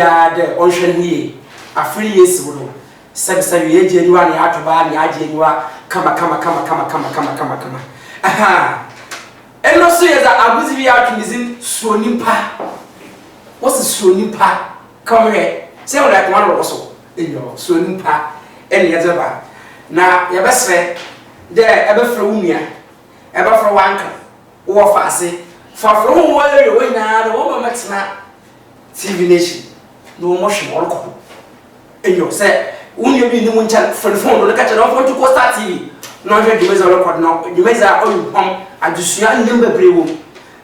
ya de onhwehwe afiri yesu no sabi ye jeniwa ne atoba ne ajeniwa kama aha eno so ye za abuzi bi atwizin Suro Nyipa what's Suro Nyipa come here say what I want to so enyo Suro Nyipa ene ye zeba na ye besre de ebefra wumia ebefra wanka wo fa ase fa fro wo we na de wo matena TV Nation no motion orko enyo say unye bi ni muncha phone no ka chere no to Costa TV no hwe di meza record no di meza o pom adusua ndem bebre wo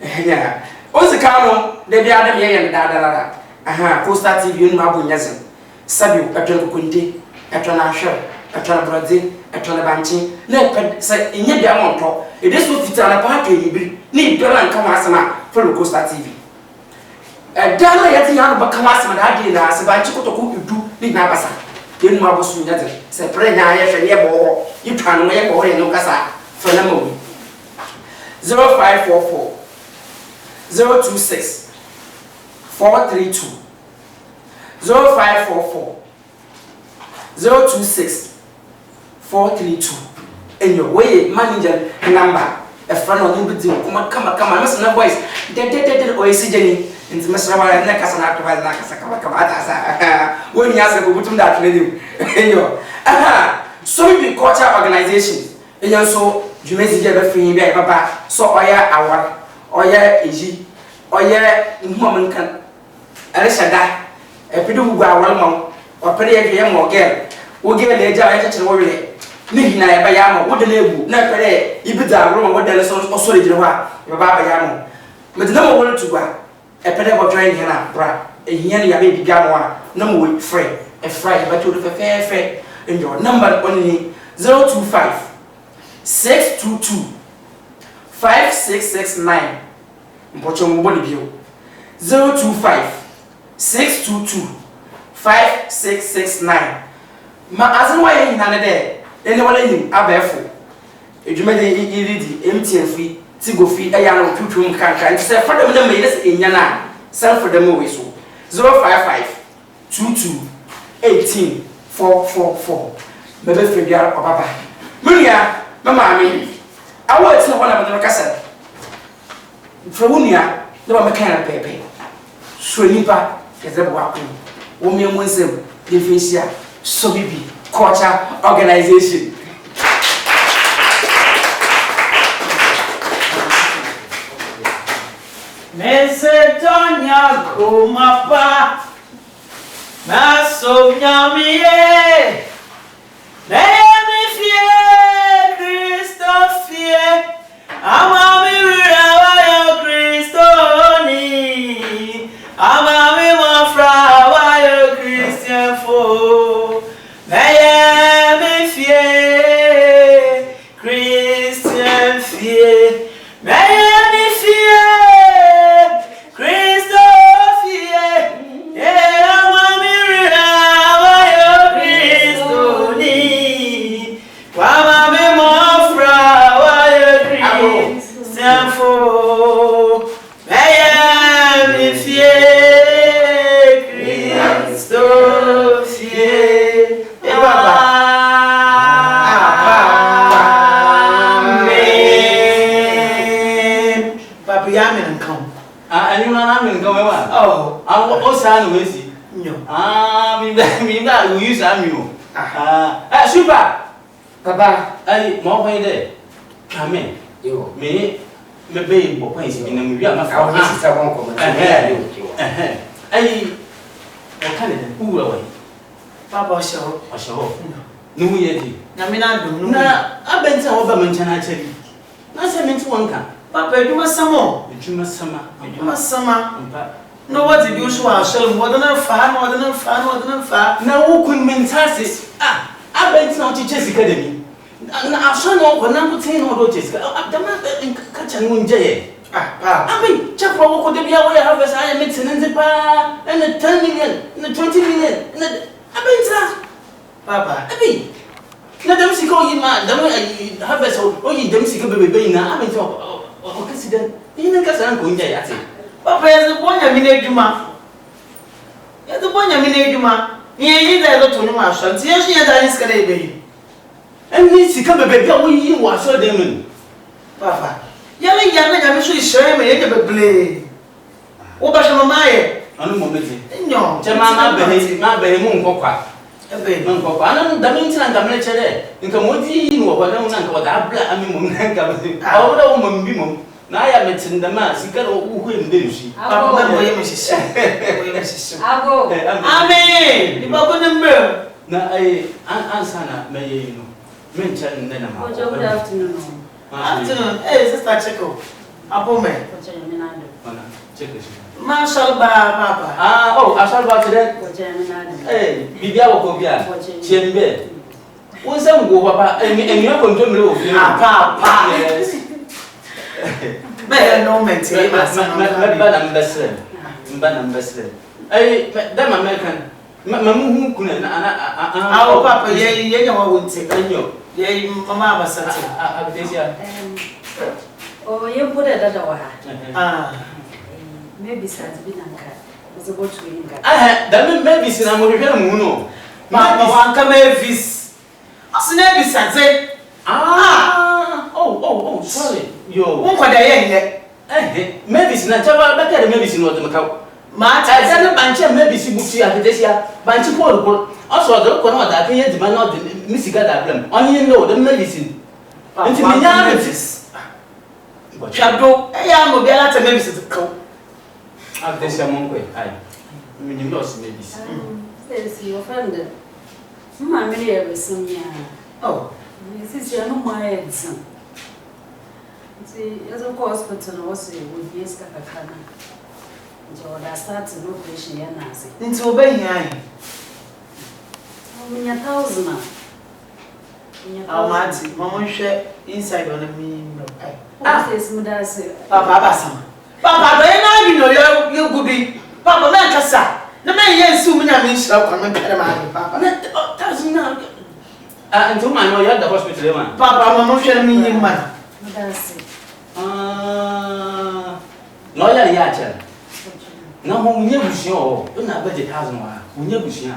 ehnya ozika no de bia de ye da aha Costa TV no abonyaze sabi atwa kokonde atwa na hwe atwa na brade atwa na banchi na say enye bia monto e de so fita na pa atwa yibiri ni dola nka wasema for Costa TV dala yati yanu bakamasema da ade na se banchi kotoko edu ni na basa yenu abosu nyate se prenya ye hwe ye bo yitwa no ye bo ye no kasa fana mo 0544 026 432 0544 026 432 and your way manager number a friend on you bidi kama listen na voice de o esijeni nti mesrawa na kasa na atwa na kasa kama atasa woni asa go butum da atledim enyo Somubi culture organization enyo so jumezi je be fin bia baba so oya awar oya eji oya nhuamankan alishada epidu gu awar mo opere ye mo girl wo girl le ja ya chechere wo wele ni hina ya ba ya mo wo de na ebu na pere ibida awar mo wo de le so osore jire ho a baba ba ya mo medina mo wo tu gwa epede bo join hina bra ehia ne ya be biga mo a na mo we free e free ba to do fe and your number only 025 622 5669 mpocho mboni bio 025 622 5669 ma azanwa ye hinane de ene wala yin abefo edwumade iridi MTN free tigo free eya no twutwum kanka nti se fadam na me yes enya na self fadam we so 055 22 18 444 bebe febia obaba munia mama ami awo eti na wona me kasa frawunia de ba mekana pepe Suro Nyipa ezebo akụ wo me monsem de feshia Somubi culture organization Mesetonya kumapa Maso nyamiye Nemi fie Christo fie Amami rawa yo Christo ni Amami mafra wa yo Christian fo Nemi fie Christian fie Nemi fie Christo fie we use amu. Super. Papa, I more way there. Come in. You me baby points in the movie. I'm a I can't who away. Papa show. I show. No yet. Namina do. Na abenta oba manchana cheri. Na se menti wanka. Papa you must some more. You must summer. You must summer. No, what did you show ourselves? More than a fan, more than a fan. Now, who could mentas? I went now to Chess Academy. I've shown all when I'm putting all Jessica. I'm the catch and win jay. I mean, Chapo could be away of us. I am mixing in the bar and the 10 million, and the 20 million. I mean, Papa, I mean, let them see go in man. Don't have us all. You don't see baby now. I mean, oh, consider. You know, because I'm going there. Papa, as a boy, I mean, Ya to bonya me na eduma. Ye da zo to no ma so. Nti ye so ye da ni sika na ebe. Eni sika bebe bia wo yi wo aso dem ni. Papa. Ya me so isere me ye de beble. Wo ba so mama ye. Anu mo meti. Nyo. Je ma be mu nkokwa. Ebe. Nkokwa anu da me ntina nka me chere. Nka mo di yi no kwa na nka wo da abla ami mo nka me. Awo da wo mo mbi mo. Na ya metin da ma sika wo hu mbe nshi. Papa mo ye me sisi. Mo ye me sisi. Ago. Amen. Di ba ko nembe. Na answer na me ye no. Me ncha nne na ma. Good afternoon. Afternoon. Hey, sister Cheko. Apo me. Ona, check it. Marshal Papa. Oh, I shall back today. Hey, Bibia Wokobia. Chembe. Won some go papa and you are going to know. Papa. Yes. Me no maintain my son. Mbana mbesle. Hey, that American. Mamu kuna na papa ye nyawa wonte enyo. Ye mama abasate. Abesia. Oh, you put it that way. Maybe sans binanka. Was about to win. That maybe sinamo no. Mama wanka mavis. Asina bi sanze. Oh, sorry. Yo. Won kwada ye Maybe sina chaba bakare maybe sino to maka. Ma ta na banche maybe si buti akedesia. Banche ko also do ko na da kan ye di ma na misika da blem. Only no the medicine. Nti me nya medicine. Chado ya mo bia la ta medicine ko. Akedesia mo ko ai. Me ni loss medicine. Yes, you offended. Mama me here with some ya. Oh. This is no my edson. See, as a hospital was with yes kakana. So that starts an operation ya nasi. Nti obey yan. Oh, 1,000. Mati, mama hwe inside on me no. Yes, mudase. Papa abasama. Papa do na bi no you gudi. Papa na kasa. Na me yensu me na me nshira kwa me pere ma papa. Na 1,000 na. Until my no you at the hospital man. Papa mama hwe me yin man. Mudase. No ya ya cha. Na ho munye busia o. Na budget 1,000 wa. Munye busia.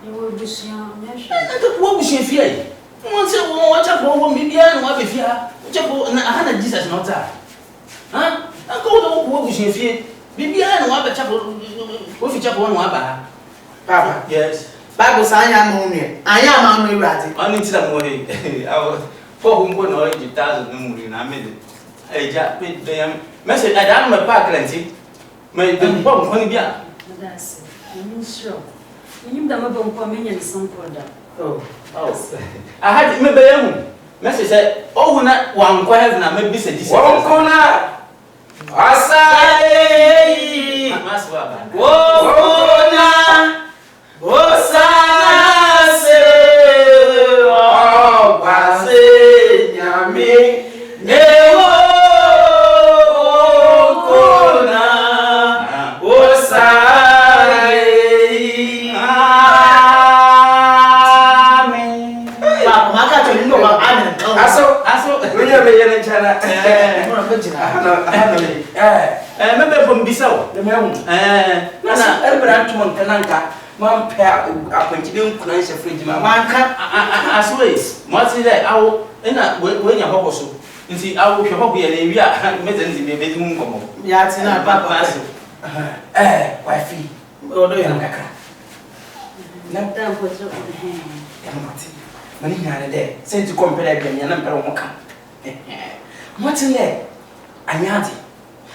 You will be sure. Na to wo busia fie. Won se wo cha bo mi bia no wa be fia. Cha bo na ha na Jesus no ta. Ko do wo busia fie. Bibia no wa be cha bo. Wo fi cha bo no wa ba. Papa. Yes. Bible say anya ma onwe. Anya ma onwe urade. Ani ti da mo he. Awo. For whom go no 1,000 no muri na me de. Eja pe de yam. Message ada na me park lenti. Me de bo mo ni bia. Mudase. I'm sure. You da ma bon kwa menya some product. Oh. I had me be yam. Message say oh na wan kwa heaven na me bi se dis. Won kona. Asai. Maswa ba. Wona. Osana se. Oh, base nyame. Newo kona. Osai. Amen. Papa, maka to ndo ba amen. Aso. When you be in China. Mo na jina. Mebe bom bisawo. The man. Na every tumon kananka. Man pair appointed nkuna nse fridge ma. Manka Aswe. Mo ti dey awo na we nya hokko so. Nti awo hwe hokko ye na wi a mezenzi be be mu nkomo. ya ti na papa. Wifi. Odo ya Kakra. Na Dan po so. mati. Mani nyane de. Senti compare bi nya na mpere wo ka. Mati le. Anyadi.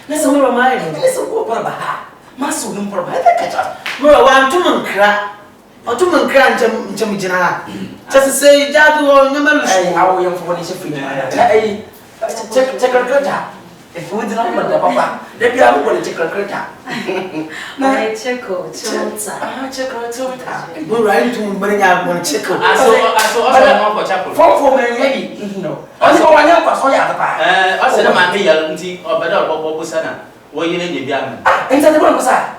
Na so Suro mai. Listen go para ba. Maso no para ba da kacha. Mo wa ntumankra. Otumankra nchem gina. Just say jadu o nyamalu. Awo yam fo ni se fridge ma. Check if we did not know papa, they be able to check a My checo, chota. check Mo right to bring out one check. Aso mo chapel. For me maybe, no. Also one year pass ya pa. Ase na ma me yal nti obeda obobo sana. Wo yire nye bia me. Enta de bon pasa.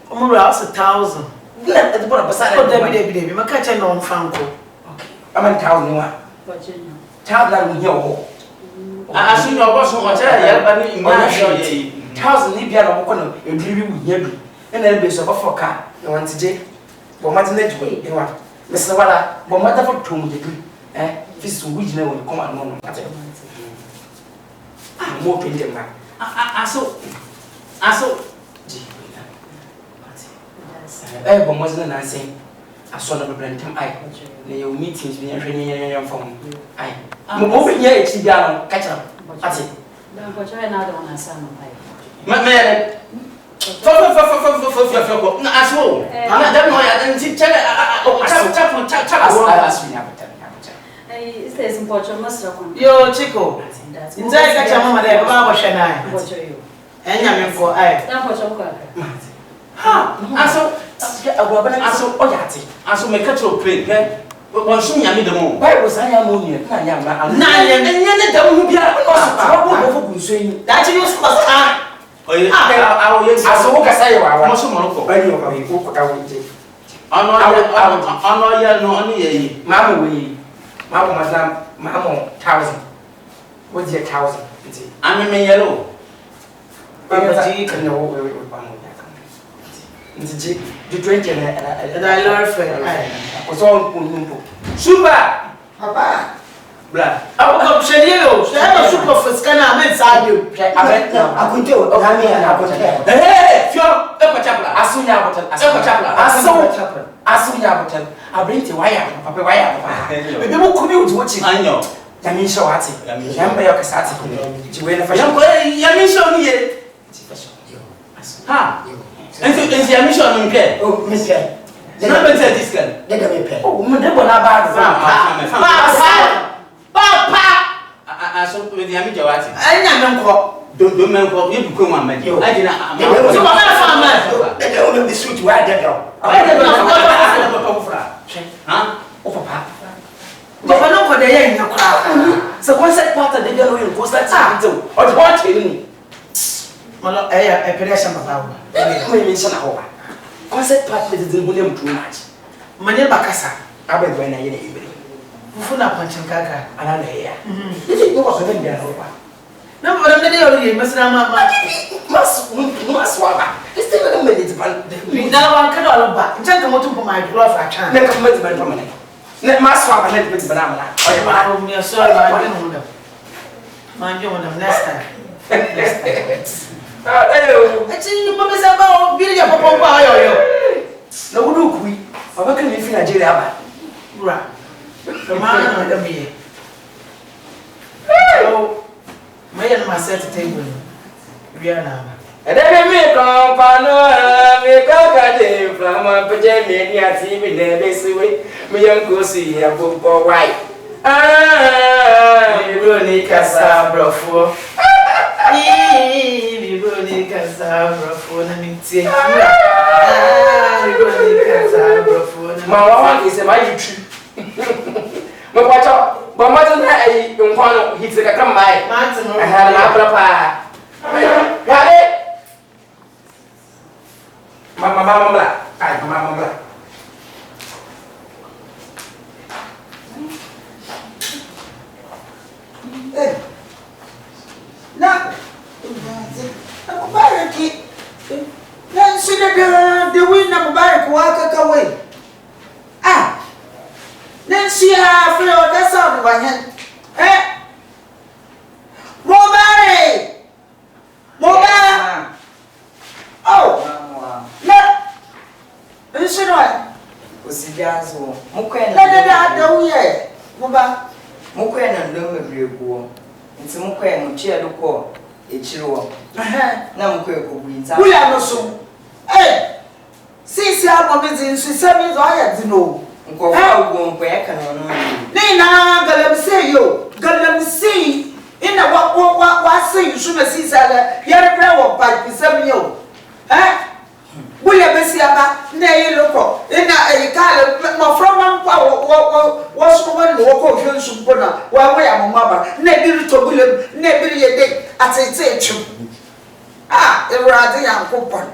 Mo ra 1,000. Na de bon pasa. Ko David maka che no mfanko. Okay. Aman 1,000 wa. Virginia. Child that we here. Aso no obo so o chere ya ba ni ina so ye. 1,000 ni bia no ko no ediri wi nya bi. and then be so for car. No one to J. But what in it, you want Mr. Walla, but what the tomb degree, eh? This which never will come and no. I'm more painted, man. I saw. But wasn't I saying? I saw the brand time. I your meetings being training from I. I'm moving here, it's down, catch up. That's it. Don't put your another one as some. My man, as well. I don't know. I didn't see Is there some portrait must have Yo, Chico. Inside catch a mama there, Baba Shana. What are you? And I'm for I. Don't put your ha, I saw my cattle play. One soon, I made the moon. Why was I ammonia? And yet, the woman be a saying that you was I saw what I say. I was so monocle. I know how you walk out. I know, no, only Mamma, we, Mamma, Madame, Mamma, 1,000. What's your 1,000? I'm a yellow. But you can know where we will find the drink and I learned for I was all Super Papa Black. I'm Shadillo. I have a super for scanner. I'm inside you. I could do it. I could tell. Hey, you're a chapel. I soon have a chapel. I soon have a I bring the wire. Papa, wire. People commute watching. I know. Yamin Shawati. Yamba Yakasati. To win for Yamin Shaw. Ha! And the mission in care. Oh, Miss Care. The number said this girl. Let me pay. Oh, Madame Papa! I saw with the Amijawati. I don't remember you become a man. I did not. I don't know the suit where I get out. I don't know. Huh? Oh, Papa. But I know what they are in your crowd. So once I part of the girl will go that time to or what in Malo, a pedestrian power. I mention a whole concept part with the William too much. Mania Bacassa, I bet when I get it. Funa punching Kaka, and I'm here. You know what I'm there over. No, but I'm already must swallow. It's still a minute, but now I can all back. Take a motor for my glove. I can't make a movement from me. Let my swap and let me banana. Oh, you're sorry, I didn't know. Mind you, next time. Hello. I think you must have a video of a no, look, we are working in Nigeria. Right. The man of me. So, may I myself to table? We are now. And then we come, Pano, we go from a pajamania TV, never way. We don't go see a book for white. Ah, you don't need a sabro for. You don't need a sabro for the Mama is a mighty tree. But watch out, but what I don't want to hit the come by. I had an apple pie. Got it? Mama black. Mama black. Now, I'm a kid. Then see the wind of Barrack walk away. Ah, then see her feel that's all by hand. Eh? Mobile! Oh, no, you should know. Was the gas or Mukan? Let it Moba Mukan and Lumber. It's a Mukan, chair to call a chill. Now, we are not so. Eh, since you are busy, she said, I had to know. Go back and Nina, let me say you. Let me see. In a what say you should see, Sally. You're a prayer by 7 years. Eh? We have been about nay local. In a car, from what's one walk of you, Bona, while we are mamma, never to William, never a day at a stage. Ah, a rather young coupon.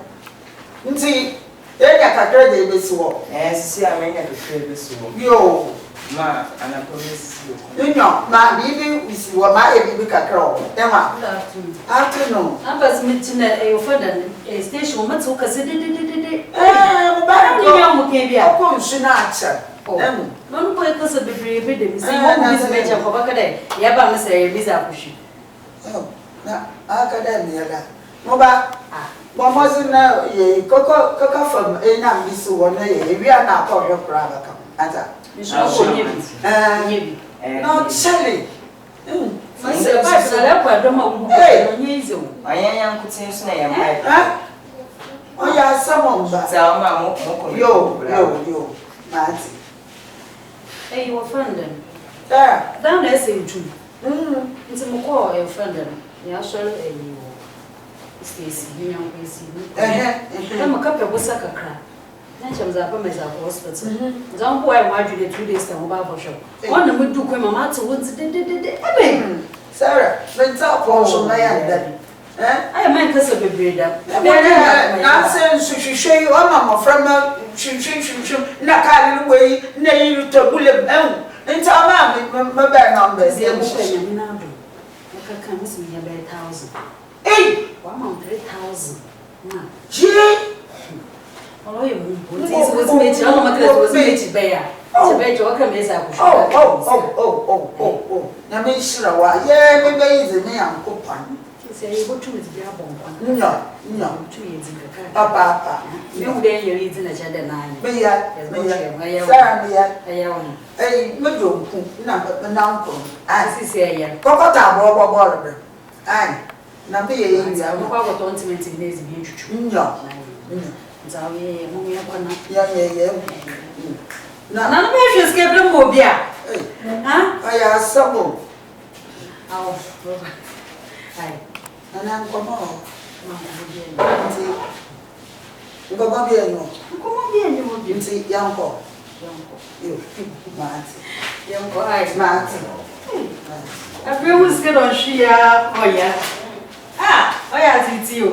See, they got a great day this war. Yes, see, I may have a trade this war. Yo. Ma ana promise you know ma bibi we see what my bibi kakra Emma afternoon Abas mitina e ofada station o mate o kase de ba ni ya mo ke bia ko nsu na acha no ko e kase bebrebe de mi se wo bi meja ko baka de ya ba me se bi za kushi na academy ya mo ba mo mo na ye koko from e na mi so wona ye wi na ko hwe kra ba kam ata no chele Mas vai para lá para uma nizo. Ayanya nkutin so na yamai. O ya samo ba. Za ma mo ko. Yo. Mati. Hey, your friend. There. Down there say you. Nti mo call your friend. Ya share Stacy, you know, we see. I'm a couple of kakra. Then za pa meza ko hospital. Zan ko ai maju de 2 days time ba for shop. Wannan mu duk mama to wonti de. Sarah, let's talk for some man then. I man kasa bebre da. Na say hwehwe yi o mama from na ka we na yi to bulem nti ama me be numbers e mo kwa nyame na do. Ka kan mi se ya be 1000. Eh, wa ma 3000. Na. Ji Oh, you was me, I'm not was me bear. To bed your camisa. Oh. Na me shira wa. Yeah, me be easy me am kopan. Say you go to it be a bomb. No. 2 years in the Papa. You then you're eating a child nine. Me ya. Sarah me ya. Eh, me do ku na uncle. I see say ya. Kokota bo. Ai. Na be ye ya. I'm about 20 minutes in days being true. No. Zawe mo ya kwana. Yeah. Na me hwe skebe mo bia. Ha? Aya sabo. Aw. Ai. Ana nkomo. Ma mo bia. Nti. Nkomo bia no. Nkomo bia ni mo bia. Nti yanko. Yo. Mati. Yanko ai. Mati. Afi mo skebe don hwia oya. Oya titi o.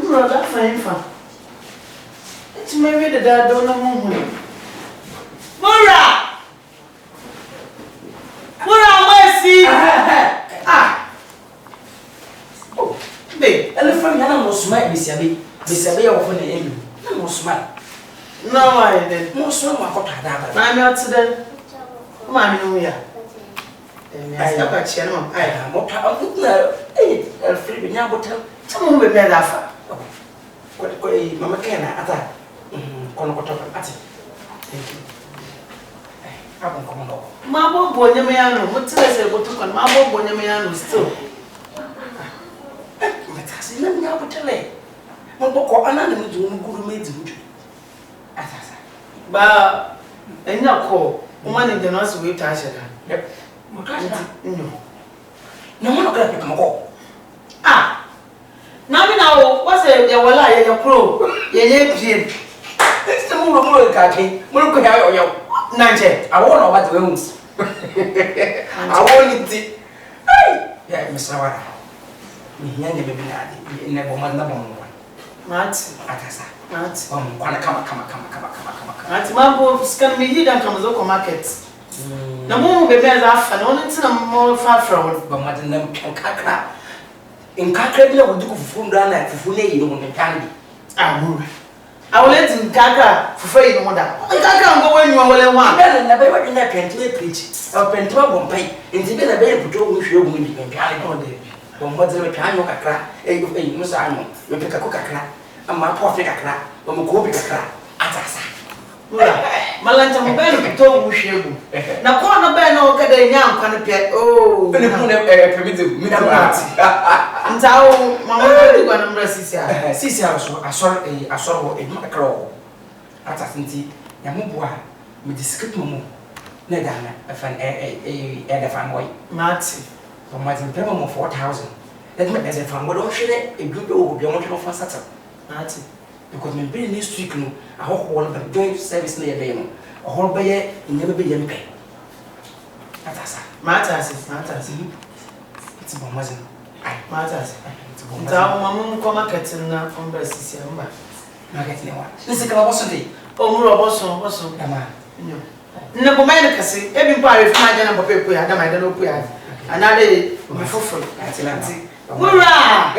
That's fine. It's maybe the dad don't know. Mura, mercy. Oh, babe, elephant yana mo smart bisiabe ya wo na elu. Na mo smart. No, I didn't. Mo smart ma ko tada ba. I'm out today. Come on, no ya. I got a chair. I am mo ta on na Alfred be nya botel. Someone be better for. Ko mama kena ata. Kono ko top ati. Thank you. Abon ko mo. Ma bo nyame ya no, mo tire se go to kon ma bo nyame ya no still. Matasi na nya botele. Mo ko ana na mu du mu guru medi mu. Atasa. Ba enya ko, o ma ne de no so we ta sheda. Yep. Mo ka sheda. No. No mo no ka pe ko. Na mi na o, what's the wala ye pro? Ye piem. It's the mo ka ke. Mo ko ya yo. Nanje. I want what we want. I want it. Hey, yeah, Mr. Wara. Me here ne be na ade. Ne bo na bo mo. Mati. Atasa. Mati. Kwana kama. Mati mambo scan me hida kama zo ko market. Na mo be be za afa na woni tina mo fa fra won. Ba ma de nam kakra. In kakra bi na wo duku fufu ndra na fufu ne yi no mo kan bi. Amura. Awole tin kaka fufu yi no da. Kaka ngo wanyu awole wa. Be na be wa na penti e preach. O penti wa bompai. Enti be na be puto wo hwe wo ni penti ale ko de. Bo mo de me kan yo kakra. Mo sa anu. Me pe kakko kakra. Amma po fe kakra. Bo mo ko bi kakra. Atasa. Mura. Malanta mo be no puto wo hwe gu. Na ko na be no ka de nya nkwa no pe. Oh. Be ne pu na permit me na mati. Ntao mama be gwa na mra sisi a. Sisi a so asor wo eduma kakra wo. Atasa nti ya mo bo a me discreet mo na da na afan da fan boy. Mati. But my payment of 4,000. Let me as a fan, what should a group will be on for Saturday. Because my bill next week, no, I hope all of the joint service near them, a whole bay in never be young pay. That's Matters. it's a Muslim. Matters. Nta mama ko market na omba sisi amba. Market ne wa. Nisi kala boso de. O mu ro boso. Dama. Nyo. Nne ko mai na kase e bi pa refu ma jana papa epu ya dama ida no pu ya. Anade me foforo. Atilante. Hurrah!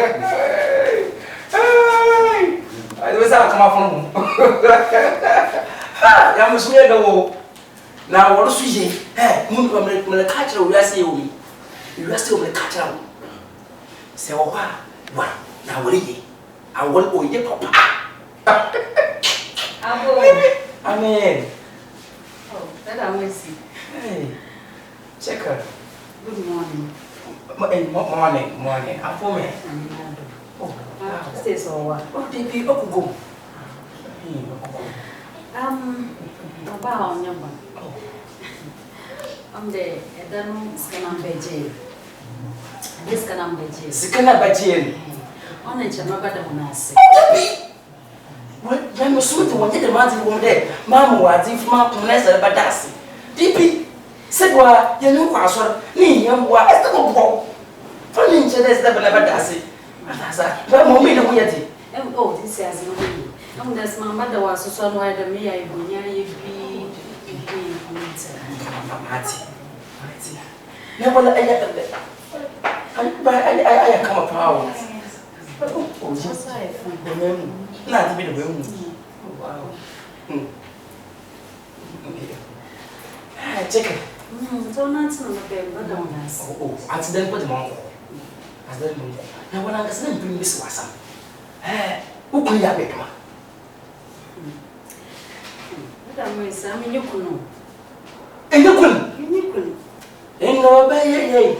Ai, você vai tomar fome. Ah, já me sumiu da wo. Na wo suje. Mun ko me catch o ya se o mi. You se o me catch o. Se o wa na wo ri. A wo o ye papa. Abo. Amen. Oh, that I will see. Hey. Check her. Good morning. Morning. I'm for me. Oh, Stay so what? oh, baby, go. About on your one. I'm there. I don't know. Scan veggie. This can veggie. Sikana bachi. On a channel, but I'm not sick. What? I'm so to want the man to there. Mamma, what if my place at Badassi? DP said, "Why, you know, Pastor, me, young boy, I don't know. Funny, there's never Badassi. But Mommy, no, yet. Oh, this is no way. There's my mother was so somewhere that me, I will near you be. Never I come a power. Oh, just I not to be the room. Wow. Check it. So not some of them, but don't ask. Oh, accident put them on. As that moon. Now, when I was then bring this was who could you have it? I mean, you could know. And you couldn't. And obey,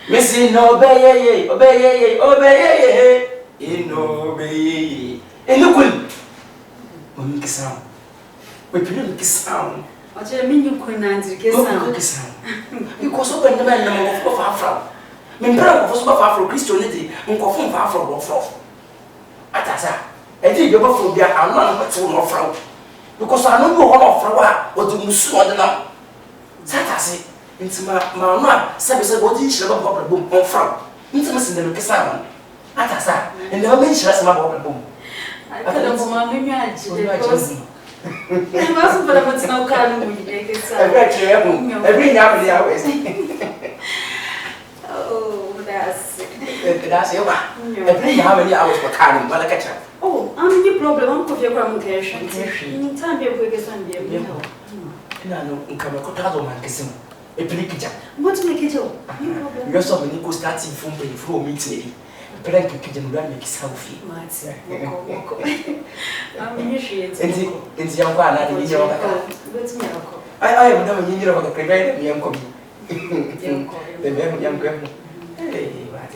Missy no obey, and you couldn't. Make sound. We couldn't sound. What you mean you couldn't answer? Because open the man of Afro. Member of Afro Christianity, Uncle Afro of Atasa. I think you're both there. I'm not too much from because I know you all of flower or the Musu on the now. Satasi into my mamma, service what you should have got a boom on from. Intimacy in the Kissaman. Atasa, and never mention as my boom. I can't go, Mammy. I wasn't for the no kind of every now and then. Oh, that's every how many hours for carrying, but I catch up. Oh, I'm the problem of your communication. In time, you're quick as one, dear. No, come a cotado man, kissing a pelican. What's make it all? You're so many go starting from before meeting. Plenty kitchen run make selfie. I'm initiated. It's young one, I think you're I am never near of the prevent young coming. The young girl. Hey, what?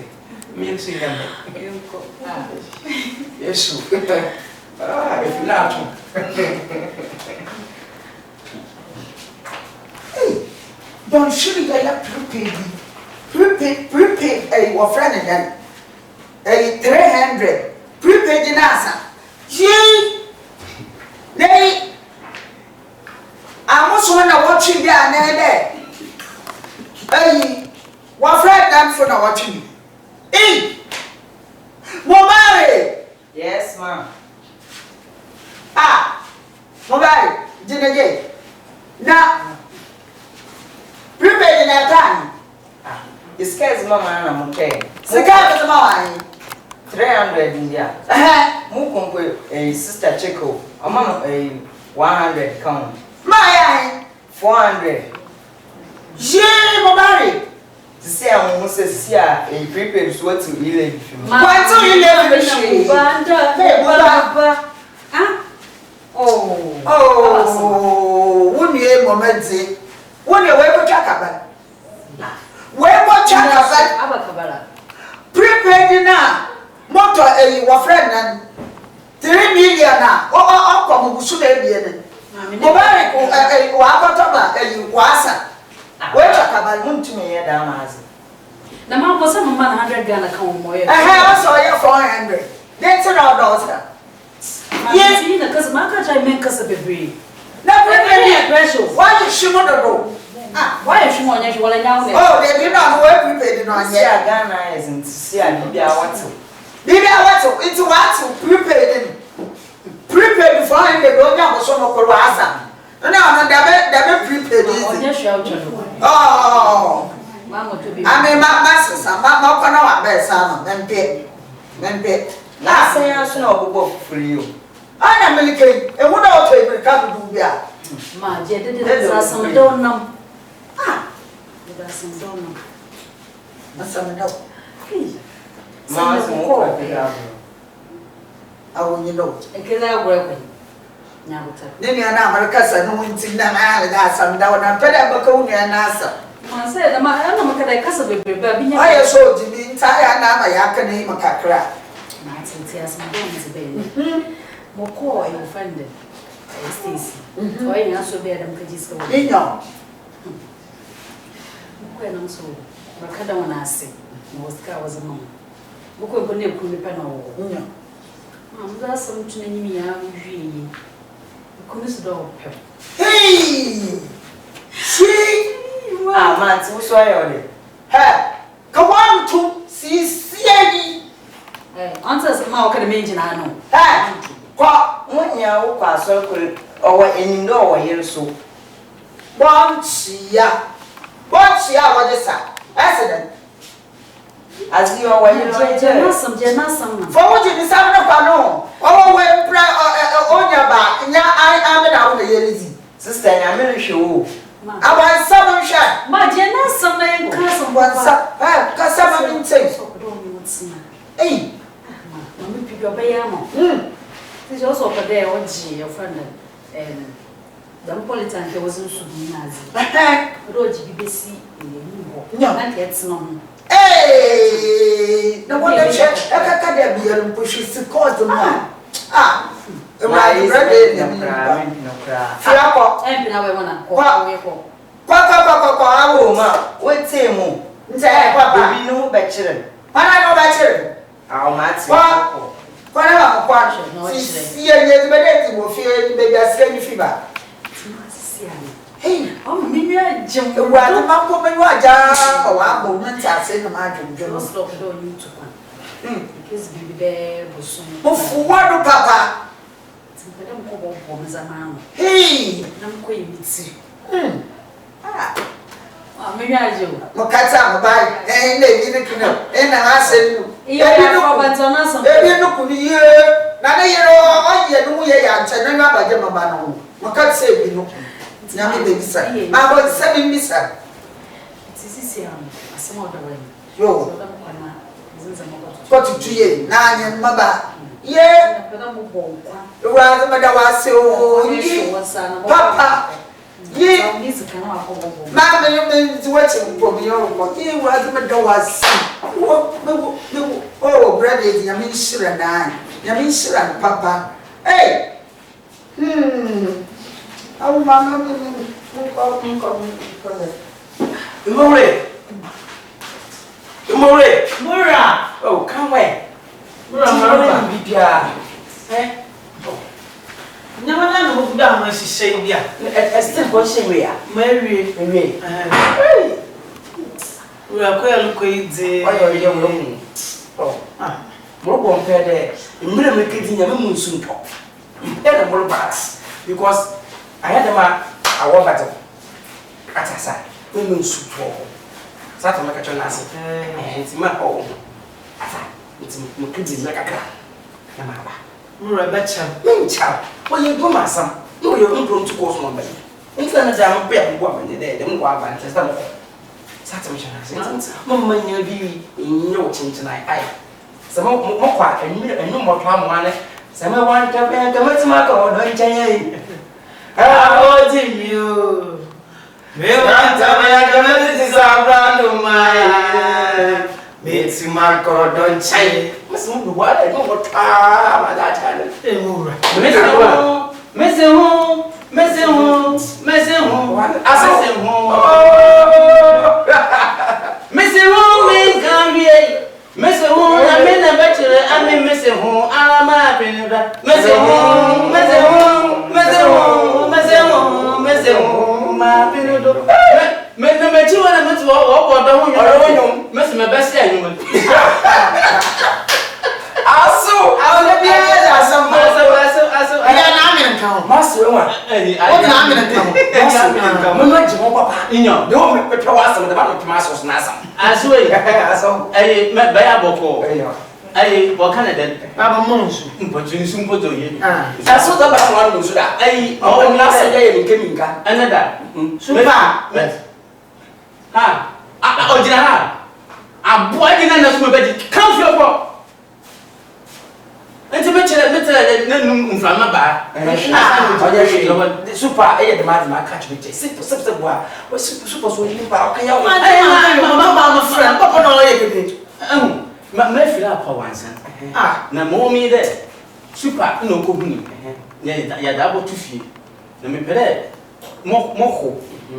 Me and see them. Yes, if not. Don't shoot I have prepaid a friend again. A 300 prepaid in Asa. Gee, they I must want to watch you there, there. Hey, what friend done for now watching you? Hey, Mobile. Yes, ma'am. Mobile, Jinage. Now, prepaid in that time. It scares mama and I'm okay. Sika mama 300 India. Mukumwe a sister Chico. A mama a 100 count. My 400. Je Mobile. To say I almost see a prepaid sweat to 11. Why do you never she? Oh, wouldn't you moment say? Wouldn't you ever check about? Where what check about? Prepaid now. Motor a your friend and 3 million now. Oh, come who should be. Mobile, a wasa. Where check about him to me, Damas. The man was some man 100 Ghana come more. I have also your 400. That's an odd daughter. Yes, because my country make us a baby. Na prepare pressure. Why you shimo do? Ah, why you shimo nya wala nya wo. Oh, they did not know prepare no anya. Yeah, Ghana isn't see a Libya what to. Libya what to? It's what to prepare. Prepare before him the don't have so no asa. No, that be prepared. Onya shwa ucho. Oh. Mama to be. I mean, my sister, my kana wa be sa no, mempe. Na say aso na obobo for you. Ana melike, e wo na o to e ka du bia. Ma je de some don't know. Ah. There some don't know. Asam na. Ma so mo kwa bia. Awo nyi no. E keza agro nya buta. Nini ana America sa no ntin na na da asam da na peda baka unu na asa. Ma say da ma ana maka da kasa bebe ba binya. Aye so jibi nta ya na ma ya ka nei makakra. Ma tinti asam don't is be. Mo ko e offend. Stacy. Oi na so be da mka jiska wo. Inyo. Mo ko na so. Baka da wana ase. Mo ska was mama. Mo ko ko ne ku ni pa na wo. Inyo. Mama some tuna nyimi ya hwie. Ko ni so do pep. Hey! She Ah, man, so so ayo. ha. Come on to see Answers ma o ka de menji na no. ha. Kwa Munya wo kwa so kure owo enindo owo yeso. Bonchia what is that? Accident. As you owo yeso. Je na sam na. For what you decide no pa no. Owo we pra onya ba nya I na wo yelizi. Sister nya me hwe wo. Awan sabon sha. Ma je na sam na en ka sam Wan sa ha ka sama min sei. so ko do mi mutsina. Eh. Ma mi pigo ba ya mo. Ti jo so ko de o ji your friend the politan ke was nsu bi nazi. Do ji bi besi ni ho. Na ke tno ho. Eh. Na wo de che ka de bi yelo pushi si cause ma. Ah. Right, Ready no cry. Fiako. Pina we wana ko we ko. Kwa Oh ma, wetin mu? Nze papa. Obi no be kire. Pana no ba chere. Ah, ma ti. Kwa na kwa. Si ye ye be de ti mo fi e be ya se ni fiba. Hey, Oh mi nya jim. wa ti ma ko me wa ja o wa bo no nta se no ma dwodwo. No stop do YouTube. Because bibi be bosun. Mo fu wa do papa. Timpede mko bo mzamano. Hey. Na mko yimiti. Ah. Ah me nya je o. Mo kata mo bai. Na yi ni kino. Na ha se no. Iyo ya ko ba tona so. Ebi no kunu ye. Na na ye ro o ye no ye ya nche na ba je mama no. Mo kata se bi no. Na me be bisa. Ma bo se bi bisa. Sisi am. Asema odo we. Yo. So da mko na. Zinza mko. Ko tutuye na anya maba. Ye. Na peda mo bo kwa. Wa ma da wa se o. Papa. Ye. Ngizi kana wako bo. Ma me ti wachi mpo mi yo ko. Ye wa ma da wa se. Oh, brother, ya min shira na. Ya min shira papa. Hey. Awu mama mi ko. Mura. Oh, come where? Mura. Bibia. Nyama na no buda ma hihye bia. Still go she we ya. Mawie. Ura ko ya ko ide. Oyo ye wo. Oh. Mo go mpe de. Mure me kedi nya me munsu nto. Mpe na mo baras because I had them I want battle. Atasa. Me munsu to. Sata me ka chona ase. Nti ma oh. Ata. Nti mo kedi na kakra. Na ma ba. Mura bacha. Mencha. Oye do masam. No ye impromptu course mo ba. Nti na da mo pe abua ba ne de mo kwa ba nti sta mo. Sata me chona ase. Mama nya bi nyo chinchina ai. Sama mo kwa enyu mo twa mo ane. Sama wan ta pe ka matima ka odon chanye. Ah, o ti mi o. Me wan ta pe ka matima brando mai. Me ti ma ka odon chanye. Masu mu wa da mo twa ma da ta ne. E mura. Mese you want to walk or don't you? Miss my best human. Also, I will be some master one. Don't make some of the battle of Masters Nasa. As well, I met by a boko. I what kind of that? I'm a monster. But you soon put to you. That's what the battle was. I last day in Kiminga. Another. Super. Oh, Jana. I'm boiling and that's my bed. Come for your walk. And to mention that from my bar. Super, I had the man catch me. Sit super so you back. I'm a friend. Papa, no, I my feel up for once. Now, more me there. Super, no cooking. Yeah, double to feed. Let me pay more.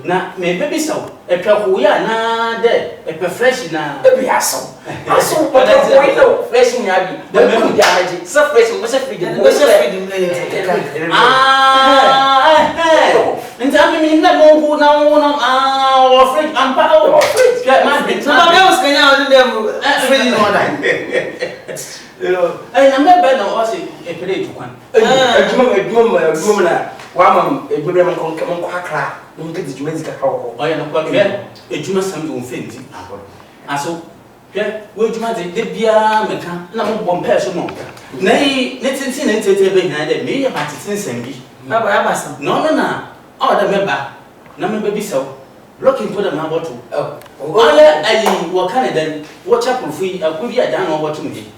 Now, maybe so. A prahuya na de, a fresh na, a piasso. Also, but that's a window, fresh in Abbey. The moon damage, suppressing was a freedom. And tell me that won't now or fridge and power. Somebody else can now do them feeling more than. I remember no was a play to one. A woman, a woman come on, you get the Jamaica. Oh, I am not a Juma Sam Finty. And so, would you imagine the Bia Mecan, number one person more? Nay, let's see behind me about it in Sandy. No. Oh, the member, no baby so. Looking for the number two. Oh, I what kind of then? What chapel free? I could be a down over to me.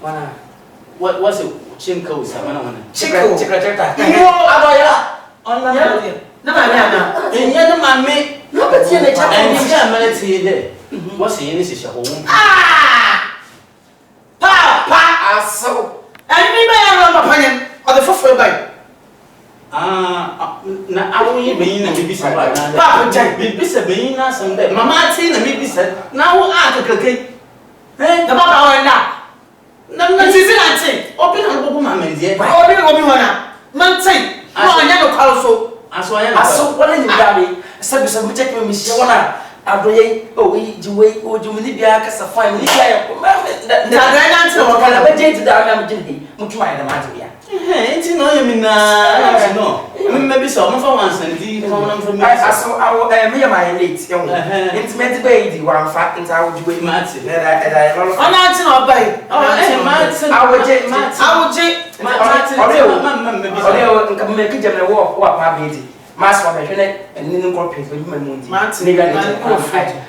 What was it? Chinko, Savannah. Chico, no, and yet, my mate, no, but see the child and his melody there. What's the initial home? Papa, so. And me by a lump upon him, or the foot by. Now I will be in a baby said, Papa Jack, be Sabina someday. Mamma seen a baby said, now I could cake. Eh, the Papa or not. No, this is it. Open a book, mamma, dear. Open a woman. Man say, I never call so. As I am so well in the valley, service of Mutaka Miss Yona, Adoye, Wait, or do we be a cast of fine? The answer of a jet down Jimmy, Mutuai the Matia. It's no, I mean, no, maybe some for once and the one from me. I saw our me my late young intimate baby, one fact, and I would wait Matty. I'm not no bay. I would take make it walk what my baby. Master of and Nino Corpus with my moon. Nigga,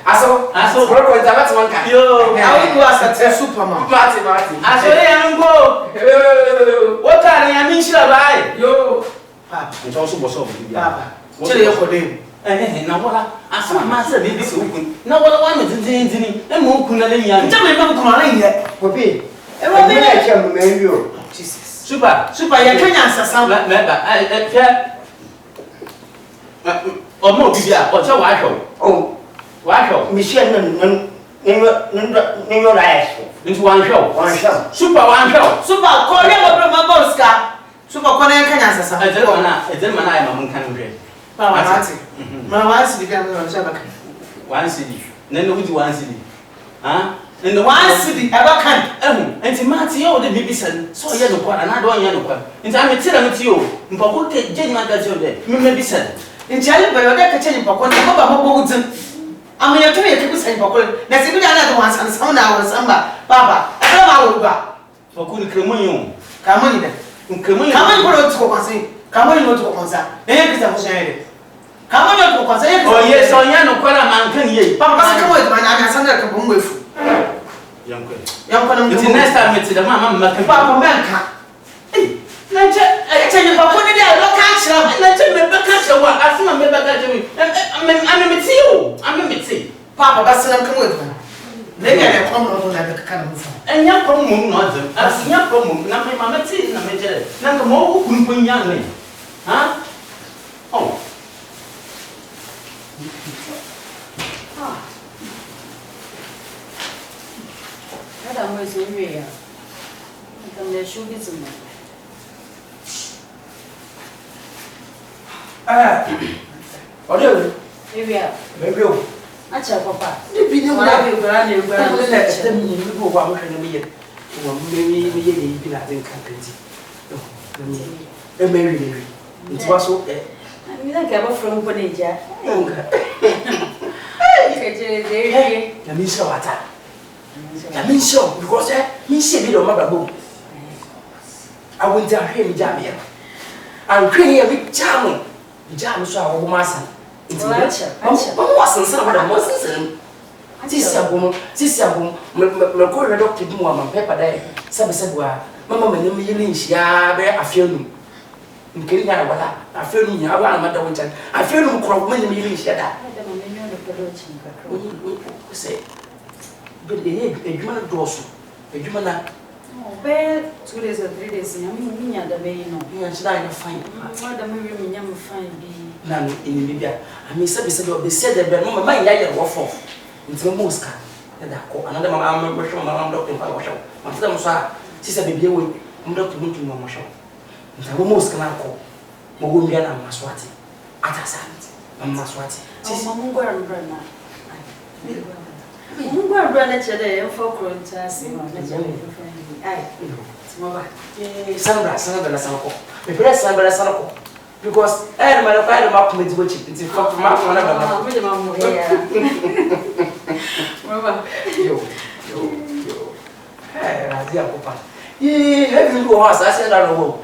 I saw broken that's one kind. Yo, I was at Superman. Martin. I saw him go. What I mean, shall I? Yo, it also was over. Papa, tell you for them. Now what I saw a master baby so open. Now what I wanted to do, and more Kunalinian. Tell me, no calling yet. For me, and what I can marry you. Super, you can answer some member. Or more, or so I hope. Oh, why show? Michelle, name your eyes. Into one show. Super one show. Super, call him up from a Bosca. Super Conan can answer some. I don't know, I'm can read. My wife became one city. Then with one city. Huh? In the one city, ever can. And to Matthew, the baby son, so yellow one, and I don't yellow. And I'm telling you, but what can Jane Matter maybe said. In China, by your deck, change for one, I mean, you can't keep saying for one. There's even another one, and some hours, Papa, I don't know. For good Cremunium. Come on, come on, to concern. Come on, to concern. Then it was a come on, to concern. Oh, yes, or Yano Quella man can ye. Papa, come with my Nagasana come with. Young, it's the next time it's the mamma, Papa Manka. I tell you, Papa, I don't catch them. Let me catch the one. I see my member that I'm a tea. I'm a tea. Papa, that's what I'm coming with. They get a problem like a kind of. And young problem, not them. As young problem, not my mamma tea, and I made it. Not more who couldn't young me. Huh? Oh. Madam was in real. Come there, should be some. Maybe Acha papa. Bi ni Wala bi gura ni gura. Ko na estem ni bi bo wa mo hwe na me ye. Wo me ye bi na den kan penti. Emewi. Nti wa so Mi na ka ba from ko ne ja. Nka. Ke je de. Na mi sure wata. Na mi sure because mi se bi do ma babo. I went down here mi jam here. I hwe here mi jam. Mi jam so a wo ma san. Nti mo wasan san ba mo san. Sisi abom me ko re doctor bi mo am paper dai sabe wa mama manim yele nhia be afianum nkiri na wala afianum nya aba na mada woncan afianum kro manim yele nhia da say be edwuma doso edwuma na be 2 days or 3 days mi nya da be no nya chida na fine da me mi nya me fine bi na no ini bibia ami sabe be said the be mama man ya ye wo fo nti mo muska da ko another mama am show mama doctor pa show mafta mo sa sisa bebie we mo doctor mo tun mo show nti mo muska na ko mo go mbia na maswati atasa mama maswati sisi mo ngwa na Mungwa brother chede en for kontasi ma na jame ai timoba sambra na sanko me press sambra sanko because ma na kwa ma ko medi bochi nti fa ma ko na baba me de ma mo ya baba yo razia papa heaven go house ase na no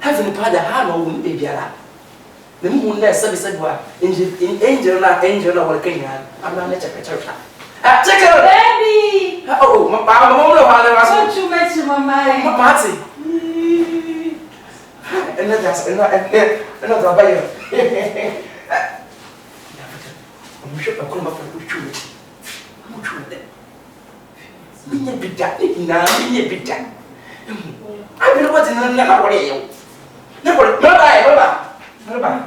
heaven pada ha no wo be biara na mu na sabe wa angel na wa kenya abna na chepecha check it baby oh mama mo no ha na so too much mama mati ena da bayo mo shopa ko ma ko chuo mo chuo de minha bidda abi no wati na wore yo na wore baba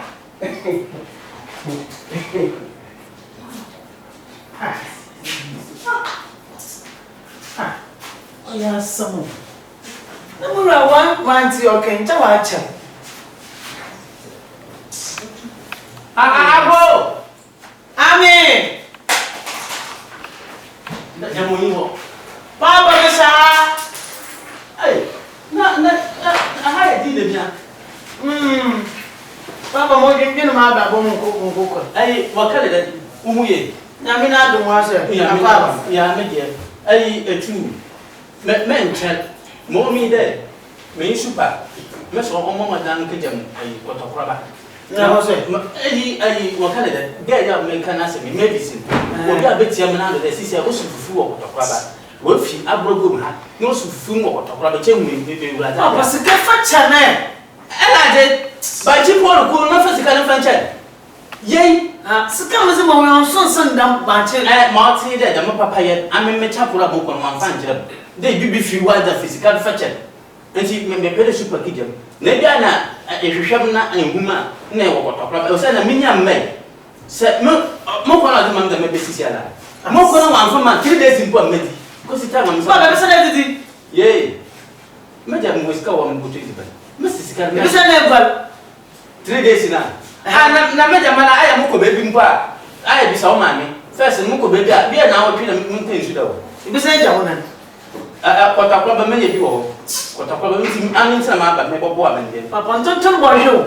Oh yeah, some. Namura one to your ken chawacha. Abo. Amen. Jamu hiyo. Baba mesa. Hey, na haya dile bia. Baba mo gengene ma ba bo mo ko. Ai wakale da umuye. Na mi na do wa se. Ya baba. Ya me je. Ai etu. Men chat mommy there me super me so o mama dan ke jam ai kotokora ba na ho se ai wo kale da ga ya me kana se me medicine wo bi abetia me na do da sisi wo sufufu wo kotokora ba wo fi abrogo ha no sufufu wo kotokora ba che mu me wura da ba se ka fa chane ela je ba ji polo ko na fa se ka na fa chane yei sika mo se mo won son dam ba che ma ti da ma papa ye amemme chapura bo ko ma fa njira de bibi fi wada physical feature nti me pede super kidam na bia na ehwehwem na enhuma na e wokotokra o se na minya mme se mo ko na de mam da me besisi ala mo ko na wan fa ma 3 days mpo amedi ko si ta mam sa ba be se na didi ye me ja mo ska wa mo to iziba me sisi ka me se na egwal 3 days na na me ja mala aya mo ko bebi mpo a aya bi sa o ma me first mo ko bebi a bia na wo twi na mo ntan su da wo ibi se ja wo na kotakwa ba menye bi wo kotakwa ba nti anintina ma ba me bobo amende papa ntonton bo hwe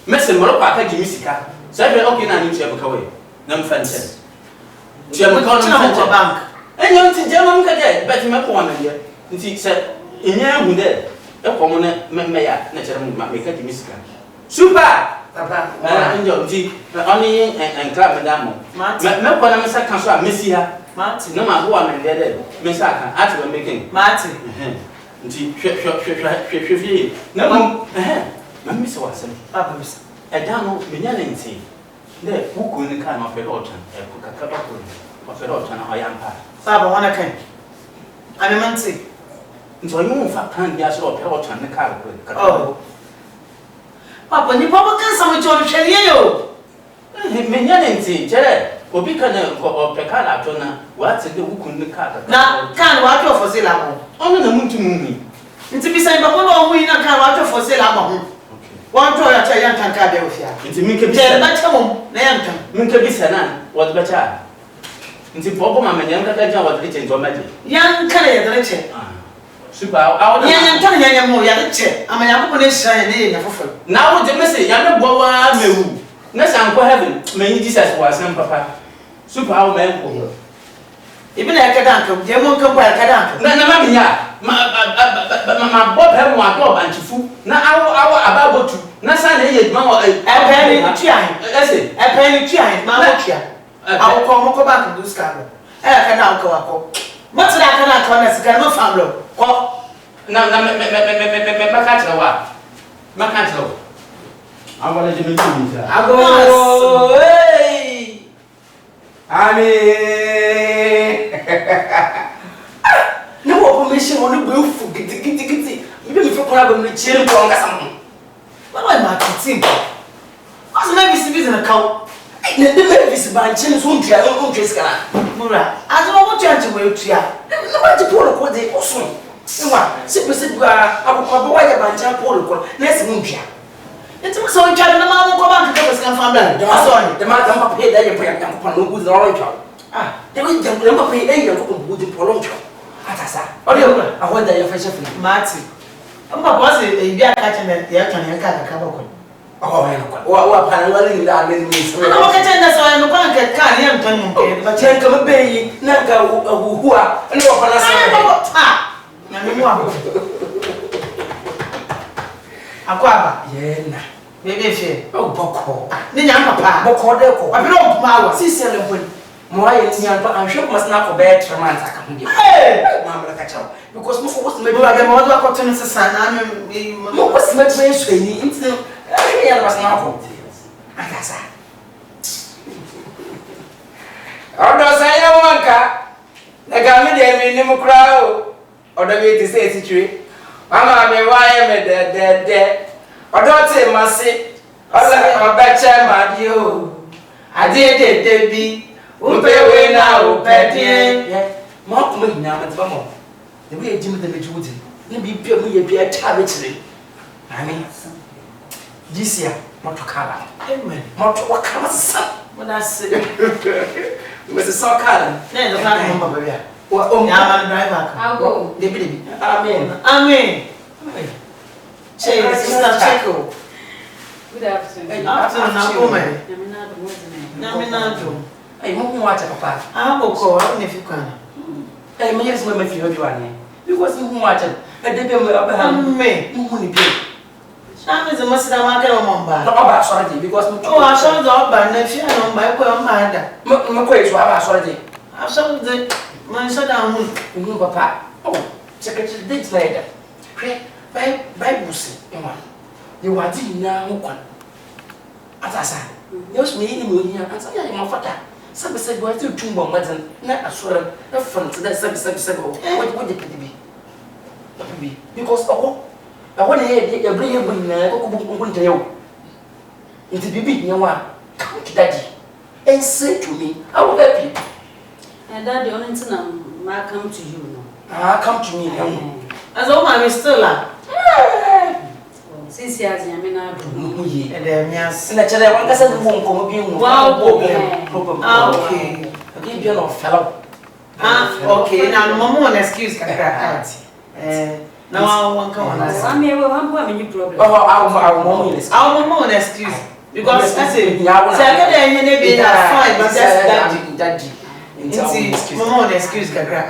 mese moro pa ka gimi sika sabe okay na ni tia buka we na mfanche tia buka na mfanche bank enyo nti je mo mka je bet me ko amende nti se enya hu de e ko mo me ya na chere mo me ka gimi sika super papa enyo nti oni en club madam me ko na me sa kan so a mesi ha Martin no ma ho amende de me sa kan ati we making Martin nti hwe na mo na me se wasem papa me se e da no me nya nti de buku ni kan ma fe do tan e ku ka ka ko ma fe do tan o yampa papa wana kan anemanti nti o mu fa kan dia so o pe do tan ne ka ko ka papa ni papa kan sa mo jo hweye yo me nya nti chere obi kana ko peka la tona wati de wukun ne ka na kan wa to for sale amo ono na muntu mumi nti bi sai ba ko lo hu ina kan wa to for sale amo okay One to a young Tanka Delphia. It's a minke Tell that home, Nanka. minke bisana what better. It's a pop mamma and young Kaja was written to magic. Young Kaya, the lecture. Super, I would Young Tanya more, young chair. I mean, I'm going to say a fulfill. now the message, young Boa Mew. Next Uncle Heaven, many Jesus was some papa. Super, how man. Even a cadanka, they won't come by a cadanka. Mamma, my Bob had one dog and food. Now our about to. Nasa yet mamma a penny giant. That's it. A penny giant, Mamma. I will come back and do scandal. I cannot go. What's that? Can I come as a kind of family? Now, Macantlo. I wanted to meet you. I go. Hey! I mean, no permission on the roof. Get even if you problem with children from some. What am I teaching? What's my business in a cow? The babies by children won't try on Jessica. Mura, I don't know what you have to wear to ya. Nobody pour a quad also. Simply said, I will call the white by Jan Polo, next Munja. It's so child, the man will come back to the family. Sorry, the man don't pay their prayer upon who's orange. Ah, they will never pay any of them with the prolonged. Atasa, I wonder your face of Marty. I'm not was a beer catching the action and cut. Oh, what paralleling that means. I'm not getting that's why I'm not going to carry him to but check a baby, Naka, who are, and what Aquaba, yeah, baby, oh, Boko, Papa, Boko, Deco, I belong to my sister. More I'm sure must not for bed for months. I can't give Mamma catch up because most was maybe like the mother of Cotton son. I'm what's my training. I was not home. I guess I. Although I know one car, the government never crowd or the way to say it. Mamma, may why am I dead? Or don't say, must sit. Or better, my dear. I did it, baby. Upewe na upedie mo mo nyama de mo de we ejim de meju wuti na bi pia mu ye bia ta betire ami this year mo to kala amen mo to wakama sa mo na se mo se so kala na de na mo ba bia wa nyama driver ka go de bi amen amen che sister Cheko good afternoon afternoon na ko me na do Ay, mo watch papa. Ah, boko, ne fi kwana. Ay, me yes mo me fi obi wane. Because mo watch. E de be mo Abraham. Me, mo ni bi. Na me ze masida ma ka mo mba. No ba sorry because mo. Oh, aso do ba na fi na mba ko mba da. Mo ko esu aba sorry. Aso de man so da hu. Mo papa. Oh, secretary date later. Hwe, Bible say, ema. Ye wadi na ho kwan. Atasa. Yes me ni mo ni ansa ya ma fata. Sabe sabe what you tumbo madan na asura na front da sabe what the pidi bi because I want to hear the every year when I go to tell you it's bibi nyawa come to daddy and say to me I will help you and daddy only thing I come to you no come to me as all my still since you are na do ye and then yes na chere wan kasa mo nko bi mu problem okay okay bi no fellow okay now mama one excuse kakra now one come on I mean we want to have any problem our mama one excuse because I say get there any be fine but that's daddy it's mama one excuse kakra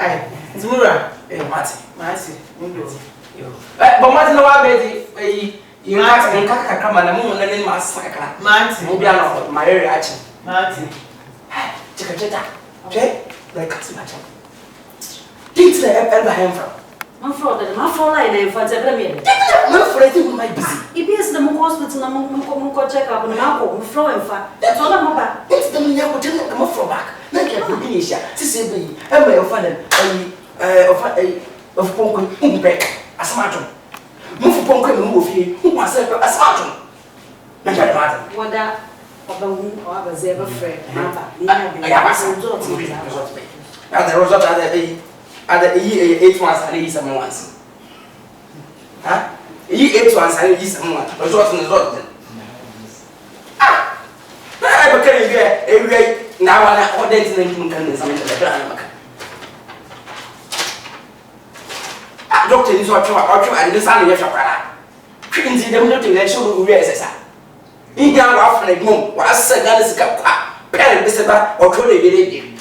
it's mura mati but mati no wa be you ask me kaka na mo na ni masaka mati mo bia no my area achi mati cheka okay like kasi macha things that ever him from my fraud line and for the premier my friend you my busy ibs the mo hospital na mo check up na ko mo flow en fa that's all mo ba it's the me ko tell mo from back na ke do bi sha sisi be e ma yo fa dem of ponko umbe asmato mo fu ponko me mo fie mo asa asmato na ja mata wada obangu o abaze ba friend mama ni na bi ya result and the result at the 8 months and 7 months huh Yi 8 to answer yi someone. Result. Ah. I be carry every now I order to them can something like that. Ah, doctor is what and this and the shop. Queen see them not to let you rest. In here, after the moon, was said that is a pen, Mr. or truly believe.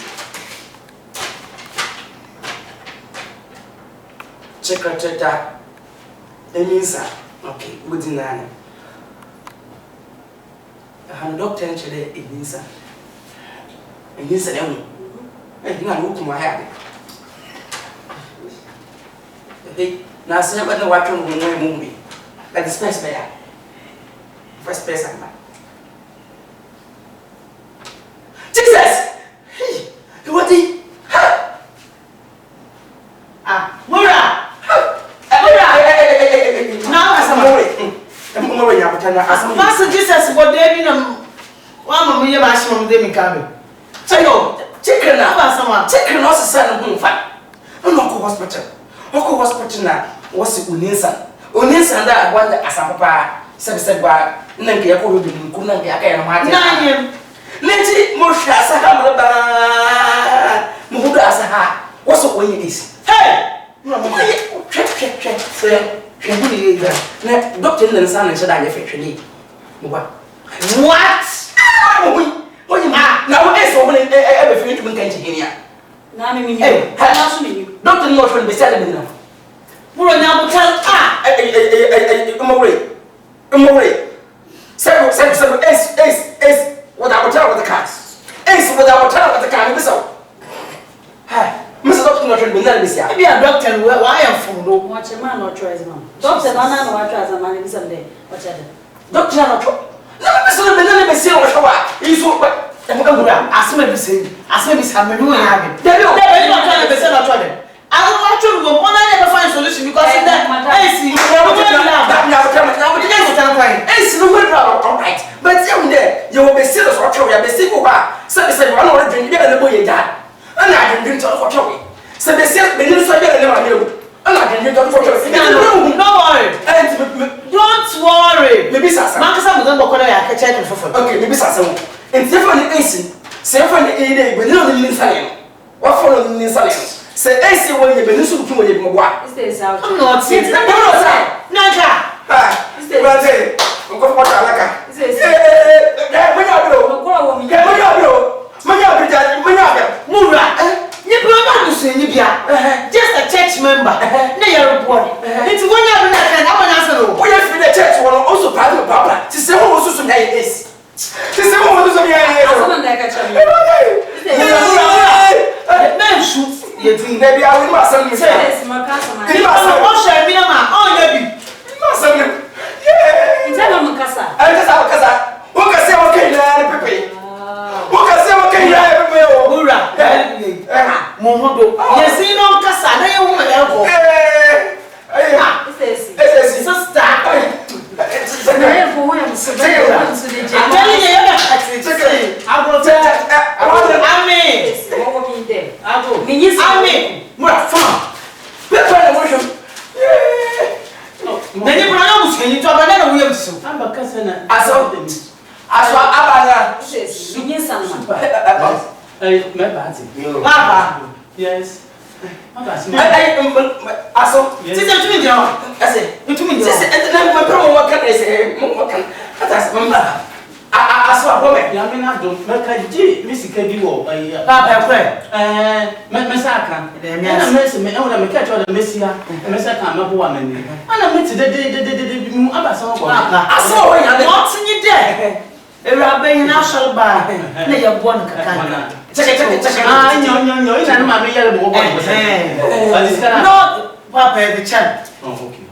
Check that. Emisa, okay, within an doctor today, Emisa. And he said, and you are looking my habit. Now, say about the watching movie. Like the space bear. First person. Jesus! Hey, what the? Ah, Mura! Now, as I'm worried, I'm Master Jesus, what they mean, one of your maximum demi cabin. Chicken, chicken also send home fat. I'm not hospital. Oko hospital now was Unisa. Unisa that one as a papa said by Nankia Kuna Yaka. Letty Mosha Sahamaba Muda Asaha. What's the way it is? Hey! Check. Doctor and son and said I left what? What you now? Everything to be here. Now, I mean, Doctor not from beside me now. Mura now tell I'm away. Seven, S. What I will tell with the cars. S. What I will tell with the car. Hi, Mr. Doctor not from beside me. Maybe a doctor, why am for watch a man or tries man. Doctor, no, watch as a man in Sunday. Watch it. Doctor, not no, Mr. Benelli, he's what. As maybe say, as maybe some new habit. They don't try to be not trying. I don't want to go on never find solution because of that. I see. All right. But you will be serious or trouble. You will be sick over. So they said, one more drink, you're the boy dad. And I didn't drink for trouble. So they said, they didn't say, never knew. And I didn't drink for trouble. No worry. Don't worry. Maybe Sasa. Marcus, I'm going to check for. Okay, maybe Sasa. And Stephanie AC, Stephanie A. But no, the Insane. What for the Insane? Say, AC when you've been listening to what? This is out. I'm not sitting. Naka. This is what I say. I'm going to watch Alaka. This is just a church member. No, you're a boy. It's when you're not. We have been a church one also part of Papa. To say who was some days. To say who was some shoot. Maybe I will not send you. Yes, my cousin. Yeah. It's a Mukasa. I just have a casa. Who can say okay, Pepe? Who can say okay, Momodo. Yes, you know, Casa, they won't help. This is sister. I'm telling you, I will tell. I Yes. no, Papa, the child. Oh, okay.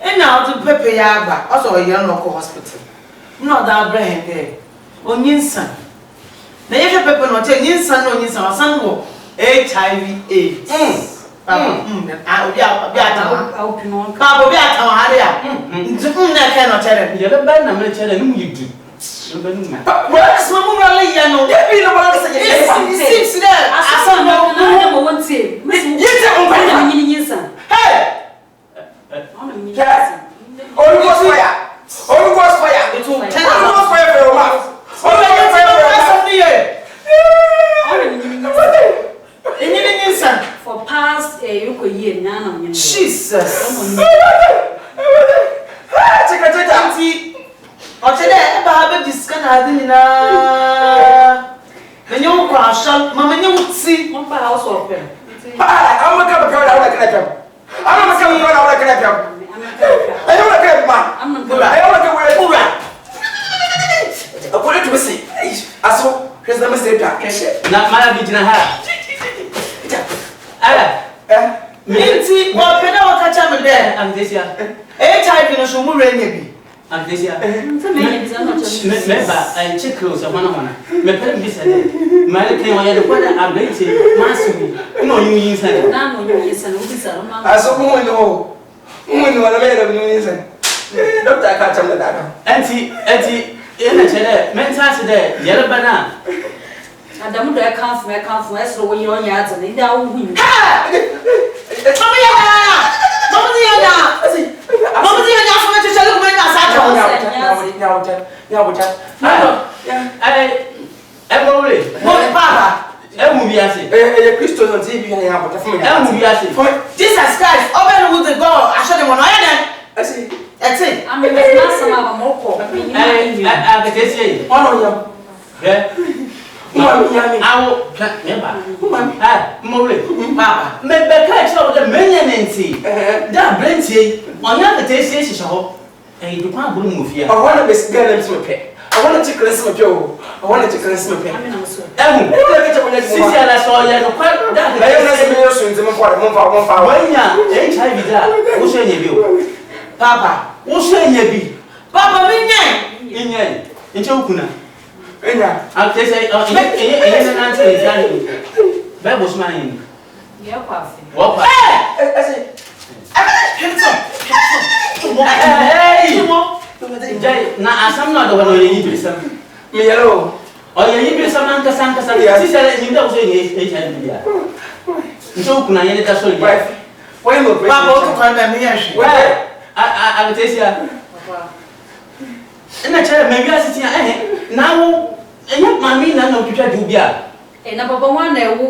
And now to Pepe Yaba, also a young local hospital. Not that brain there. On Yinson. The other pepper not a Yinson on Yinson or some HIV/AIDS. I'll be out. Papa, be out on Hadia. I cannot tell him. You're the band I'm telling you do. What's my mother? It seems there. I saw no one say. Hey! Oh, Menyo kwa shall mama nyo see One by house of them. I'm not going to go down like that. I'm not going to go down like that. I don't want to get my. I'm not I don't want to wear a pura. I put it to see. I saw his name is na mara bi jina ha minti wo pena wo kacha me de Andesia HIV no so mu renya bi Andesia me ba en check close wana me pere bi se de mari kan wa ya de kwada abeti masu no yin san na no yin san wo bi sa ma aso mu no wala me da yin san doctor ka cham da da anti ena chere mental se de yele bana Adamu do e so wo yin onya ate ni da wo hu ha mama ya for me to tell you when I sat Christo no TV ya bota for me Jesus Christ open with the God I show them on then I see that's it I'm not some of moko I get say ono yam Mama yami awo neba mole papa me be ka che o de menyanenti da brentie onya ka te sie hihye ho du kwa buru mu fia I want to be scared of me I want to check my job I want to check my pen sisi ala so ya no kwa da I don't know me so nzema kwa mo fa wanya HIV da wo so nya bi o papa wo so nya bi papa minye inye nche ukuna enya akte say na nche izani Bible sman ya kwafi wo pa I say Jai na asam no do wono yi bi sam me yellow o yi bi sam anka sanka sa si sele ni da so yi HIV ya ncho kuna yele da so ya why mo papa o to kwa me minye we agtesia papa ina chere me wi asitia na wo enye mami na no twitwa du bia na papa wan na wo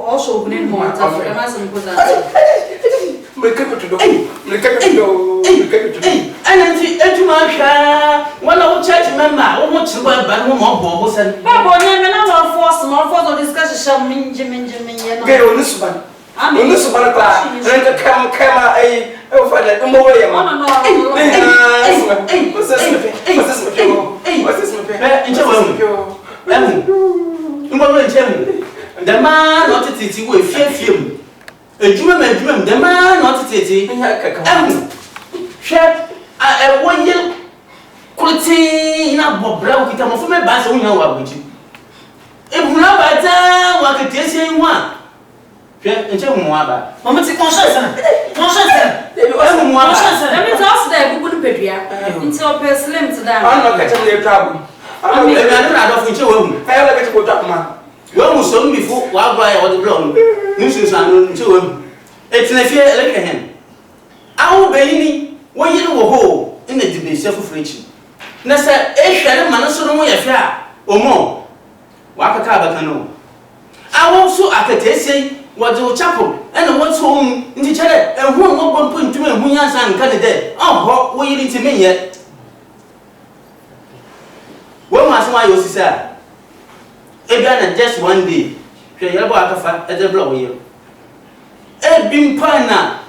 o so ogun ni mo ta so ma se ko za me kepo to do ananti etuma hwa wala wo church member wo mo chirwa ba mo mo bo bo sen papa nya me na wa force discussion sham minje ye no get on this one on this one pa rent kama ai o fa da mo we ma no what's this nche wo mo nche mu the man not titi we fie mu ejuma the man not titi hwe wo yel kurti na bobra wo kita mo fo me ba se wo nya wa buji ebuna ba ta wa ketesie nwa hwe nche mu aba mama ti conscience mu aba let me just there gugu ni pedua nti o pe slim to down I'm not catching the trouble I'm not getting rid of nche wo mu I like to go talk man wo mu so mbifo wa gba ya wo de blow nsu sanu nche wo mu etina fie eleke hen awu belini wo yiri wo ho ina dibe sefu frechi na se ehwere man so no mo ye hwe a omo wa kaka abaka no awu so akatesie wo de chapel ena wo so nti chere ehu mo bompo ntuma ehu yansa nka ne de oho wo yiri ntime ye wo ma so ayo sisa ebia na just one day hwe yebo akafa e de blow wo yiri bimpana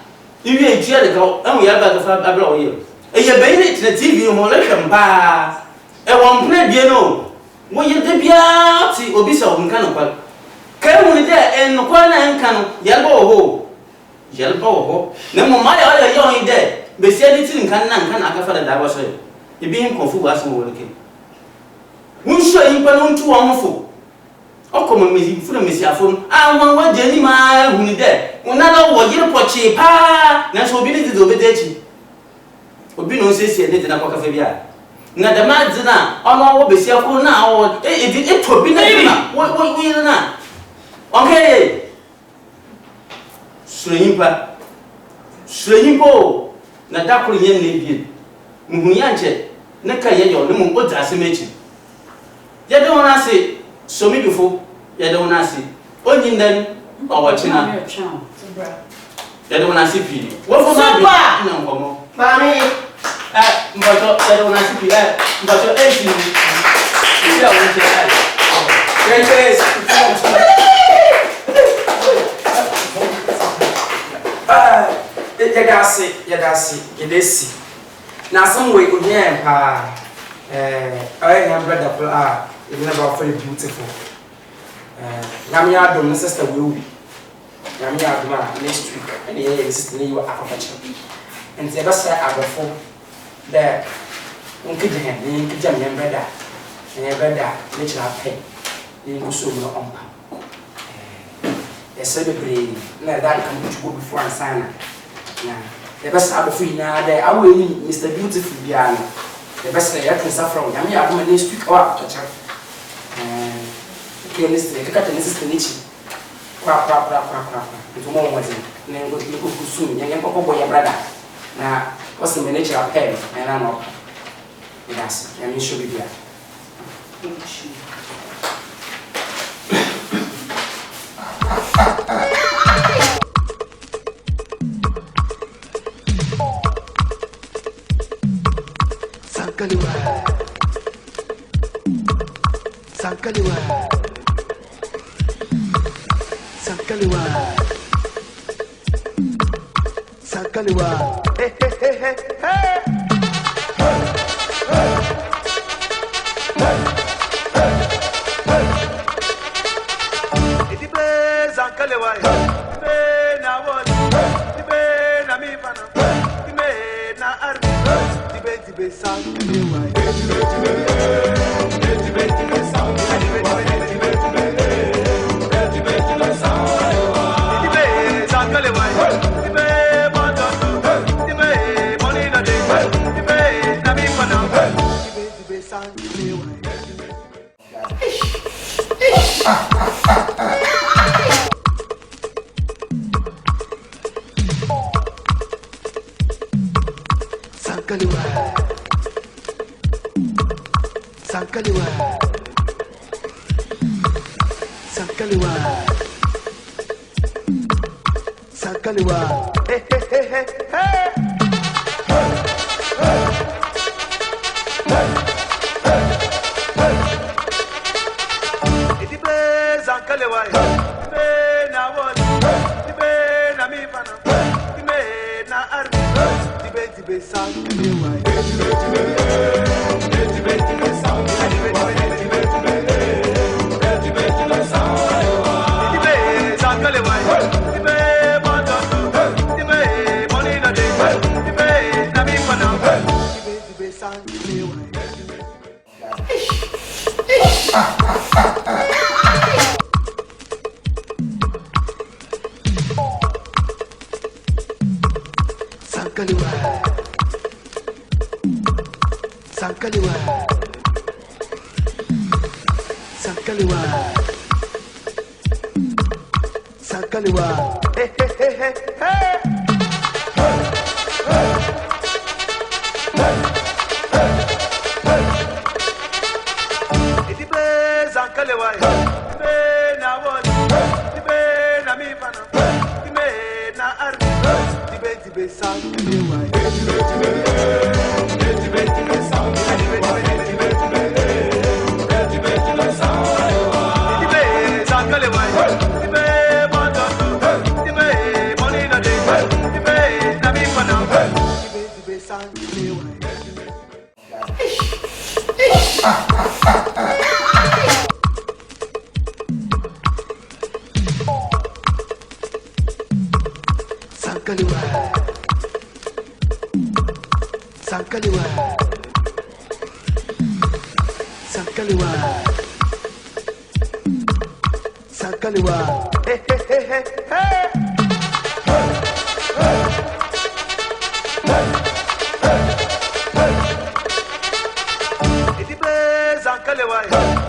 iwe ejia de ka enwe ya ba ka abla oye eye be ni tine TV mo le hwemba e won pna bie no wo ye de bia ti obi sa wo nka no kwa ka mu ni de en no kwa na nka no yelba wo ho na mo ma ya ya yo ide be se ni ti nka na aka fa da ba so e bi hin konfu wa so wo le ke mun so yin pa no ntu wo mo fo okoma mezi funa mesi afon awon wa jeni ma huni de unala wo yire pochi pa na so obi ni de obedechi obi no sesi de na kwa kafa bia na de ma dzina ono wo besi afon na wo e to bi na wo yire na okay Suro Nyipa na dakuru yen ne bi muhun yanche na ka ye yo ne mo o dase mechi ye de wona se Somubi before ya de wona si onyi ndan owachina ya de wona si pi wo fo ma bi na nkomo mami mboto ya de wona si pi mboto esi ya wuce kai. Yes. Yadasi. Now some way good here, I am brother for it's never very beautiful. Namia dom sister will be. Namia dom next week, and the sister you are aquaculture. And the best I go for there. Uncle Jam and brother, and brother, natural pay. You go so on. A celebrity, let that come to go before and sign. The best out of free now, I will need Mr. Beautiful Piano. The best I can suffer from. I mean, I'm going to speak out to her. Okay, listen, I got an assistant. Crap. Tomorrow was it. Then go soon. You can go your brother. Now, what's the manager of pay? And I'm not. Yes, and you should be there. Sankaliwa. Hey. Sankaliwa. Hey. Sankaliwa.